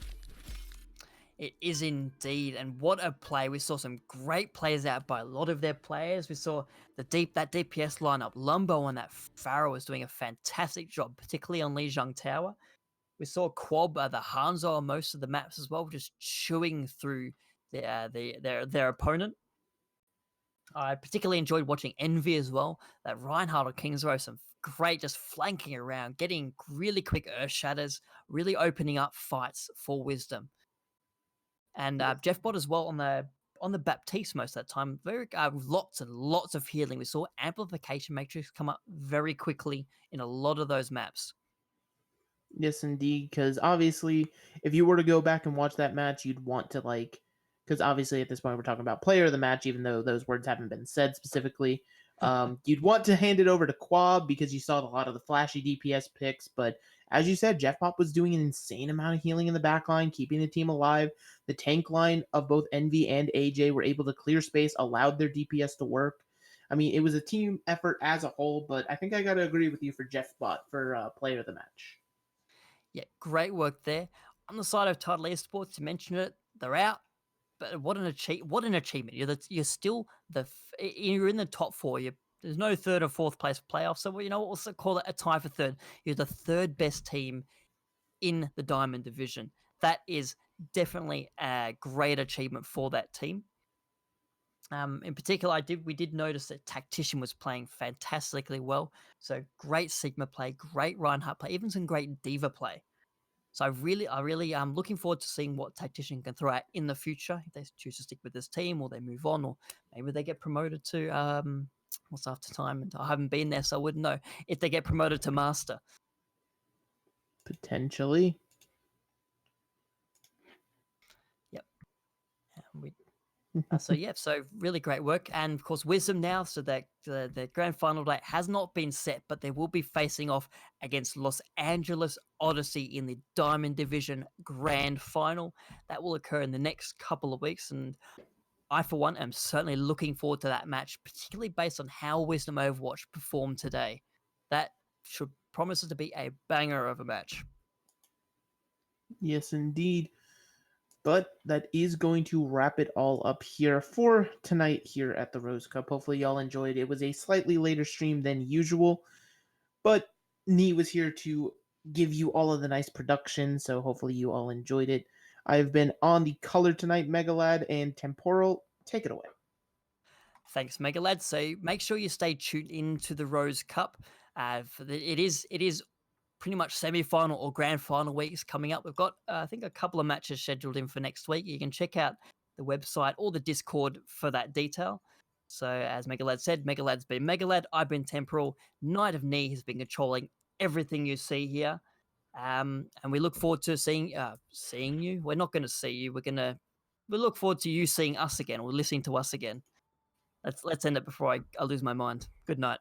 It is indeed, and what a play. We saw some great plays out by a lot of their players. We saw that DPS lineup. Lumbo on that Pharaoh was doing a fantastic job, particularly on Lijiang Tower. We saw Quab, the Hanzo on most of the maps as well, just chewing through their opponent. I particularly enjoyed watching Envy as well. That Reinhardt or Kingsrow, some great just flanking around, getting really quick Earth Shatters, really opening up fights for Wisdom. And JeffBot as well on the Baptiste most of that time. Very lots and lots of healing. We saw Amplification Matrix come up very quickly in a lot of those maps. Yes, indeed, because obviously, if you were to go back and watch that match, you'd want to, because obviously at this point we're talking about player of the match, even though those words haven't been said specifically. You'd want to hand it over to Quab because you saw a lot of the flashy DPS picks, but as you said, JeffBot was doing an insane amount of healing in the backline, keeping the team alive. The tank line of both Envy and AJ were able to clear space, allowed their DPS to work. I mean, it was a team effort as a whole, but I think I got to agree with you for JeffBot for player of the match. Yeah, great work there. On the side of Tidal Esports, you mentioned it, they're out. But what an achievement! You're still you're in the top 4. There's no third or fourth place playoffs, so you know we'll also call it a tie for third. You're the third best team in the Diamond Division. That is definitely a great achievement for that team. In particular, we did notice that Tactician was playing fantastically well. So great Sigma play, great Reinhardt play, even some great Diva play. So I really am looking forward to seeing what Tactician can throw out in the future. If they choose to stick with this team, or they move on, or maybe they get promoted to what's after time. And I haven't been there, so I wouldn't know if they get promoted to Master. Potentially. Yep. So really great work, and of course Wisdom now. So that the grand final date has not been set, but they will be facing off against Los Angeles Odyssey in the Diamond Division Grand Final. That will occur in the next couple of weeks, and I, for one, am certainly looking forward to that match, particularly based on how Wisdom Overwatch performed today. That should promises to be a banger of a match. Yes, indeed. But that is going to wrap it all up here for tonight here at the Rose Cup. Hopefully, y'all enjoyed. It was a slightly later stream than usual, but Nee was here to give you all of the nice production, so hopefully you all enjoyed it. I've been on the color tonight, Megalad and Temporal. Take it away. Thanks, Megalad. So make sure you stay tuned into the Rose Cup. It is pretty much semi-final or grand final weeks coming up. We've got I think a couple of matches scheduled in for next week. You can check out the website or the Discord for that detail. So as Megalad said, Megalad's been Megalad. I've been Temporal. Knight of Knee has been controlling everything you see here. And we look forward to seeing you. We're not going to see you. We look forward to you seeing us again or listening to us again. Let's end it before I lose my mind. Good night.